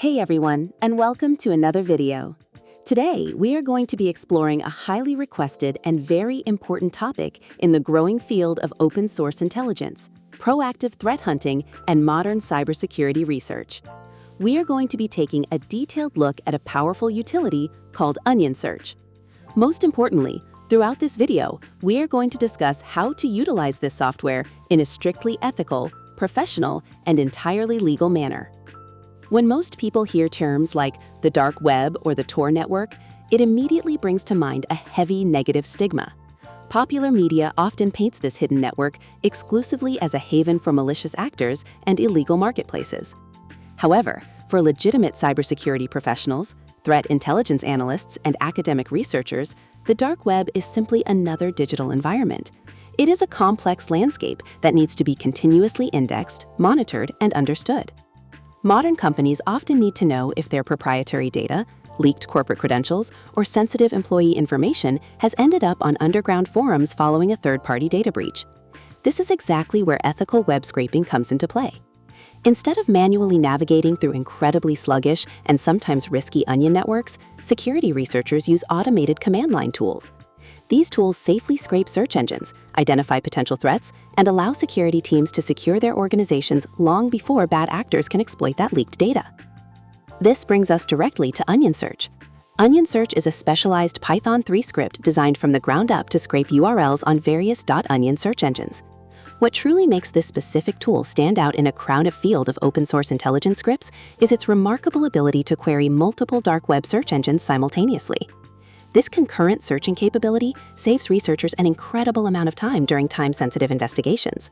Hey everyone, and welcome to another video. Today, we are going to be exploring a highly requested and very important topic in the growing field of open source intelligence, proactive threat hunting, and modern cybersecurity research. We are going to be taking a detailed look at a powerful utility called OnionSearch. Most importantly, throughout this video, we are going to discuss how to utilize this software in a strictly ethical, professional, and entirely legal manner. When most people hear terms like the dark web or the Tor network, it immediately brings to mind a heavy negative stigma. Popular media often paints this hidden network exclusively as a haven for malicious actors and illegal marketplaces. However, for legitimate cybersecurity professionals, threat intelligence analysts, and academic researchers, the dark web is simply another digital environment. It is a complex landscape that needs to be continuously indexed, monitored, and understood. Modern companies often need to know if their proprietary data, leaked corporate credentials, or sensitive employee information has ended up on underground forums following a third-party data breach. This is exactly where ethical web scraping comes into play. Instead of manually navigating through incredibly sluggish and sometimes risky onion networks, security researchers use automated command line tools. These tools safely scrape search engines, identify potential threats, and allow security teams to secure their organizations long before bad actors can exploit that leaked data. This brings us directly to OnionSearch. OnionSearch is a specialized Python 3 script designed from the ground up to scrape URLs on various .onion search engines. What truly makes this specific tool stand out in a crowded field of open-source intelligence scripts is its remarkable ability to query multiple dark web search engines simultaneously. This concurrent searching capability saves researchers an incredible amount of time during time-sensitive investigations.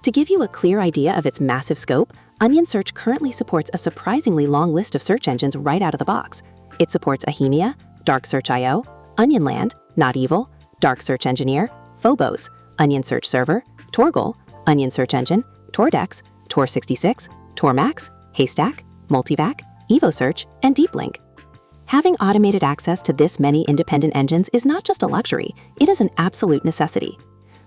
To give you a clear idea of its massive scope, OnionSearch currently supports a surprisingly long list of search engines right out of the box. It supports Ahemia, Dark Search IO, Onionland, Not Evil, Dark Search Engineer, Phobos, OnionSearch Server, Torgal, Onion Search Engine, Tordex, Tor66, Tormax, Haystack, Multivac, EvoSearch, and DeepLink. Having automated access to this many independent engines is not just a luxury, it is an absolute necessity.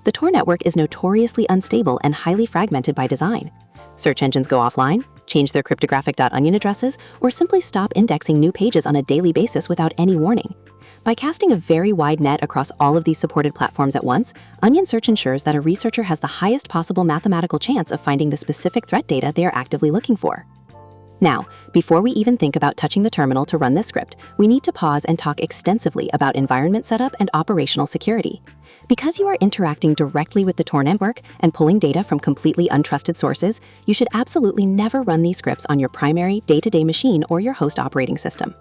The Tor network is notoriously unstable and highly fragmented by design. Search engines go offline, change their cryptographic .onion addresses, or simply stop indexing new pages on a daily basis without any warning. By casting a very wide net across all of these supported platforms at once, OnionSearch ensures that a researcher has the highest possible mathematical chance of finding the specific threat data they are actively looking for. Now, before we even think about touching the terminal to run this script, we need to pause and talk extensively about environment setup and operational security. Because you are interacting directly with the Tor network and pulling data from completely untrusted sources, you should absolutely never run these scripts on your primary day-to-day machine or your host operating system.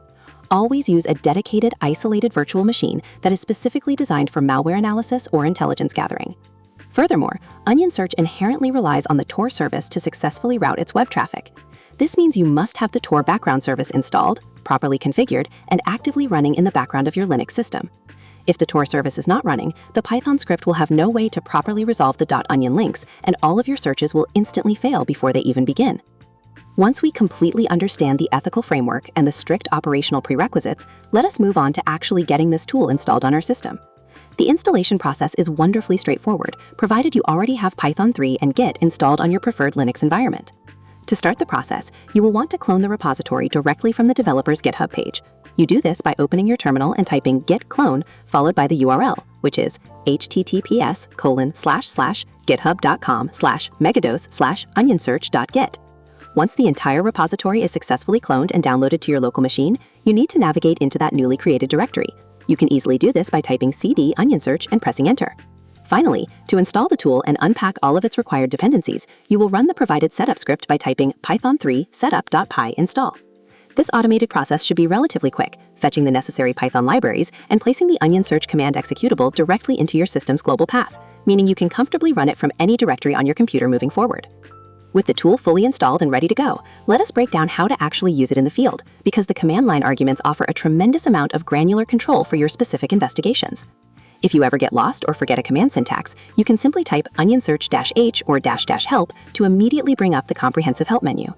Always use a dedicated, isolated virtual machine that is specifically designed for malware analysis or intelligence gathering. Furthermore, OnionSearch inherently relies on the Tor service to successfully route its web traffic. This means you must have the Tor background service installed, properly configured, and actively running in the background of your Linux system. If the Tor service is not running, the Python script will have no way to properly resolve the .onion links, and all of your searches will instantly fail before they even begin. Once we completely understand the ethical framework and the strict operational prerequisites, let us move on to actually getting this tool installed on our system. The installation process is wonderfully straightforward, provided you already have Python 3 and Git installed on your preferred Linux environment. To start the process, you will want to clone the repository directly from the developer's GitHub page. You do this by opening your terminal and typing git clone followed by the URL, which is https://github.com/megadose/onionsearch.git. Once the entire repository is successfully cloned and downloaded to your local machine, you need to navigate into that newly created directory. You can easily do this by typing cd onionsearch and pressing enter. Finally, to install the tool and unpack all of its required dependencies, you will run the provided setup script by typing python3 setup.py install. This automated process should be relatively quick, fetching the necessary Python libraries and placing the OnionSearch command executable directly into your system's global path, meaning you can comfortably run it from any directory on your computer moving forward. With the tool fully installed and ready to go, let us break down how to actually use it in the field, because the command line arguments offer a tremendous amount of granular control for your specific investigations. If you ever get lost or forget a command syntax, you can simply type onionsearch-h or --help to immediately bring up the comprehensive help menu.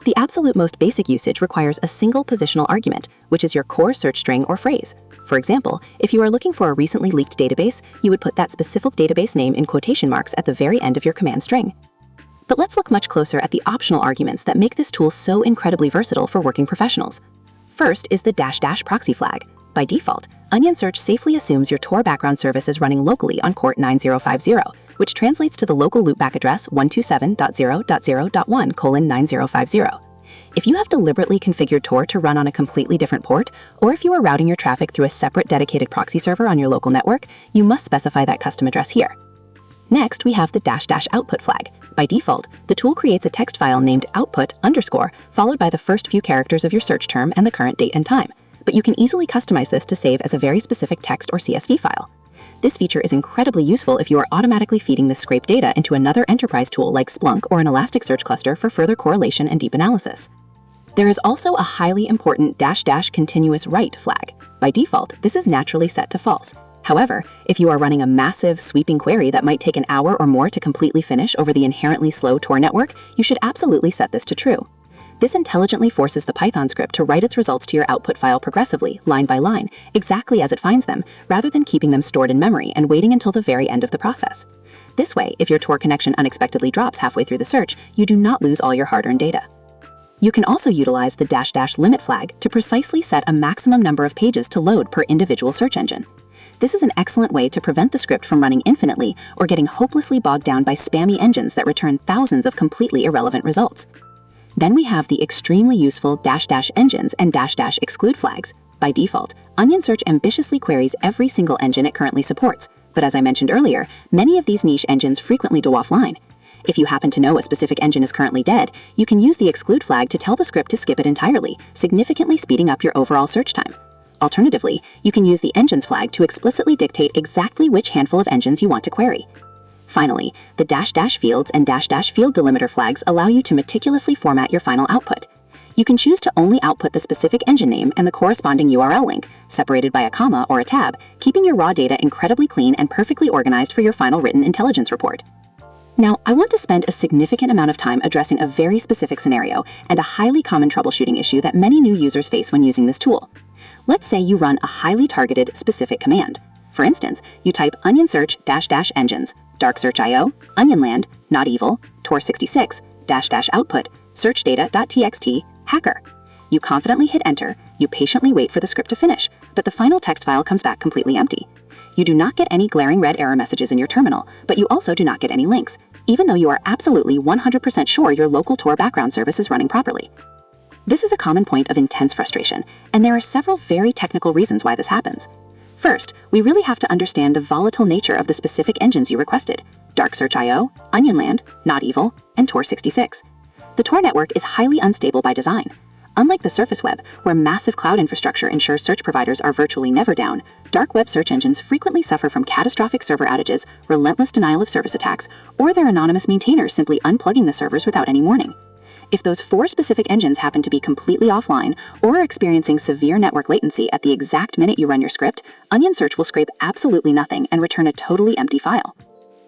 The absolute most basic usage requires a single positional argument, which is your core search string or phrase. For example, if you are looking for a recently leaked database, you would put that specific database name in quotation marks at the very end of your command string. But let's look much closer at the optional arguments that make this tool so incredibly versatile for working professionals. First is the -- proxy flag. By default, OnionSearch safely assumes your Tor background service is running locally on port 9050, which translates to the local loopback address 127.0.0.1:9050. If you have deliberately configured Tor to run on a completely different port, or if you are routing your traffic through a separate dedicated proxy server on your local network, you must specify that custom address here. Next, we have the -- output flag. By default, the tool creates a text file named output_, followed by the first few characters of your search term and the current date and time. But you can easily customize this to save as a very specific text or CSV file. This feature is incredibly useful if you are automatically feeding this scraped data into another enterprise tool like Splunk or an Elasticsearch cluster for further correlation and deep analysis. There is also a highly important -- continuous write flag. By default, this is naturally set to false. However, if you are running a massive, sweeping query that might take an hour or more to completely finish over the inherently slow Tor network, you should absolutely set this to true. This intelligently forces the Python script to write its results to your output file progressively, line by line, exactly as it finds them, rather than keeping them stored in memory and waiting until the very end of the process. This way, if your Tor connection unexpectedly drops halfway through the search, you do not lose all your hard-earned data. You can also utilize the -- limit flag to precisely set a maximum number of pages to load per individual search engine. This is an excellent way to prevent the script from running infinitely or getting hopelessly bogged down by spammy engines that return thousands of completely irrelevant results. Then we have the extremely useful -- engines and -- exclude flags. By default, OnionSearch ambitiously queries every single engine it currently supports, but as I mentioned earlier, many of these niche engines frequently go offline. If you happen to know a specific engine is currently dead, you can use the exclude flag to tell the script to skip it entirely, significantly speeding up your overall search time. Alternatively, you can use the engines flag to explicitly dictate exactly which handful of engines you want to query. Finally, the -- fields and -- field delimiter flags allow you to meticulously format your final output. You can choose to only output the specific engine name and the corresponding URL link, separated by a comma or a tab, keeping your raw data incredibly clean and perfectly organized for your final written intelligence report. Now, I want to spend a significant amount of time addressing a very specific scenario and a highly common troubleshooting issue that many new users face when using this tool. Let's say you run a highly targeted specific command. For instance, you type OnionSearch -- engines, dark search IO, Onionland, not evil, Tor66, -- output, searchdata.txt, hacker. You confidently hit enter, you patiently wait for the script to finish, but the final text file comes back completely empty. You do not get any glaring red error messages in your terminal, but you also do not get any links, even though you are absolutely 100% sure your local Tor background service is running properly. This is a common point of intense frustration, and there are several very technical reasons why this happens. First, we really have to understand the volatile nature of the specific engines you requested: Dark Search IO, Onionland, Not Evil, and Tor66. The Tor network is highly unstable by design. Unlike the surface web, where massive cloud infrastructure ensures search providers are virtually never down, dark web search engines frequently suffer from catastrophic server outages, relentless denial of service attacks, or their anonymous maintainers simply unplugging the servers without any warning. If those 4 specific engines happen to be completely offline or are experiencing severe network latency at the exact minute you run your script, OnionSearch will scrape absolutely nothing and return a totally empty file.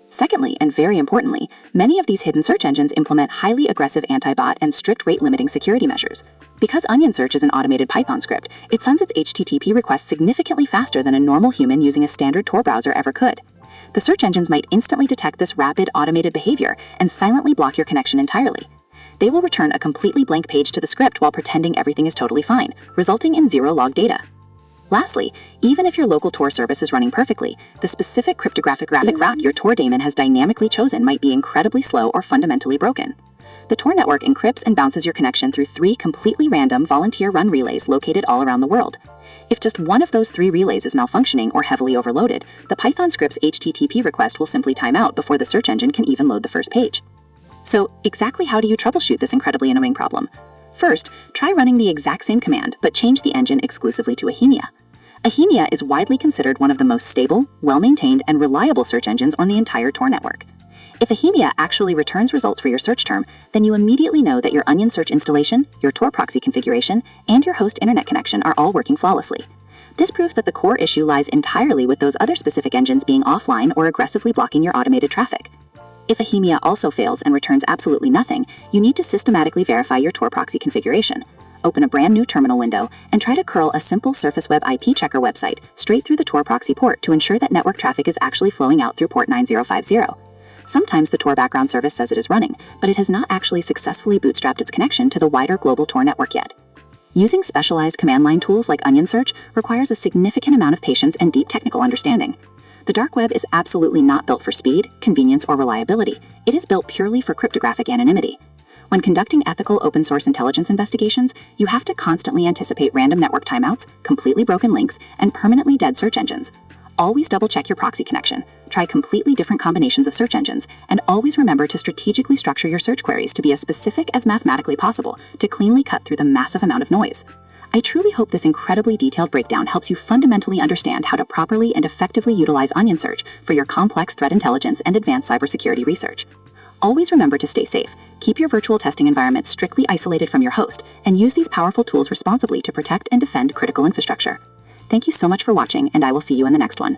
Secondly, and very importantly, many of these hidden search engines implement highly aggressive anti-bot and strict rate-limiting security measures. Because OnionSearch is an automated Python script, it sends its HTTP requests significantly faster than a normal human using a standard Tor browser ever could. The search engines might instantly detect this rapid automated behavior and silently block your connection entirely. They will return a completely blank page to the script while pretending everything is totally fine, resulting in zero log data. Lastly, even if your local Tor service is running perfectly, the specific cryptographic route your Tor daemon has dynamically chosen might be incredibly slow or fundamentally broken. The Tor network encrypts and bounces your connection through 3 completely random volunteer-run relays located all around the world. If just one of those 3 relays is malfunctioning or heavily overloaded, the Python script's HTTP request will simply time out before the search engine can even load the first page. So, exactly how do you troubleshoot this incredibly annoying problem? First, try running the exact same command, but change the engine exclusively to Ahemia. Ahemia is widely considered one of the most stable, well-maintained, and reliable search engines on the entire Tor network. If Ahemia actually returns results for your search term, then you immediately know that your OnionSearch installation, your Tor proxy configuration, and your host internet connection are all working flawlessly. This proves that the core issue lies entirely with those other specific engines being offline or aggressively blocking your automated traffic. If Ahemia also fails and returns absolutely nothing, you need to systematically verify your Tor proxy configuration. Open a brand new terminal window and try to curl a simple surface web IP checker website straight through the Tor proxy port to ensure that network traffic is actually flowing out through port 9050. Sometimes the Tor background service says it is running, but it has not actually successfully bootstrapped its connection to the wider global Tor network yet. Using specialized command line tools like OnionSearch requires a significant amount of patience and deep technical understanding. The dark web is absolutely not built for speed, convenience, or reliability. It is built purely for cryptographic anonymity. When conducting ethical open source intelligence investigations, you have to constantly anticipate random network timeouts, completely broken links, and permanently dead search engines. Always double-check your proxy connection, try completely different combinations of search engines, and always remember to strategically structure your search queries to be as specific as mathematically possible to cleanly cut through the massive amount of noise. I truly hope this incredibly detailed breakdown helps you fundamentally understand how to properly and effectively utilize OnionSearch for your complex threat intelligence and advanced cybersecurity research. Always remember to stay safe, keep your virtual testing environment strictly isolated from your host, and use these powerful tools responsibly to protect and defend critical infrastructure. Thank you so much for watching, and I will see you in the next one.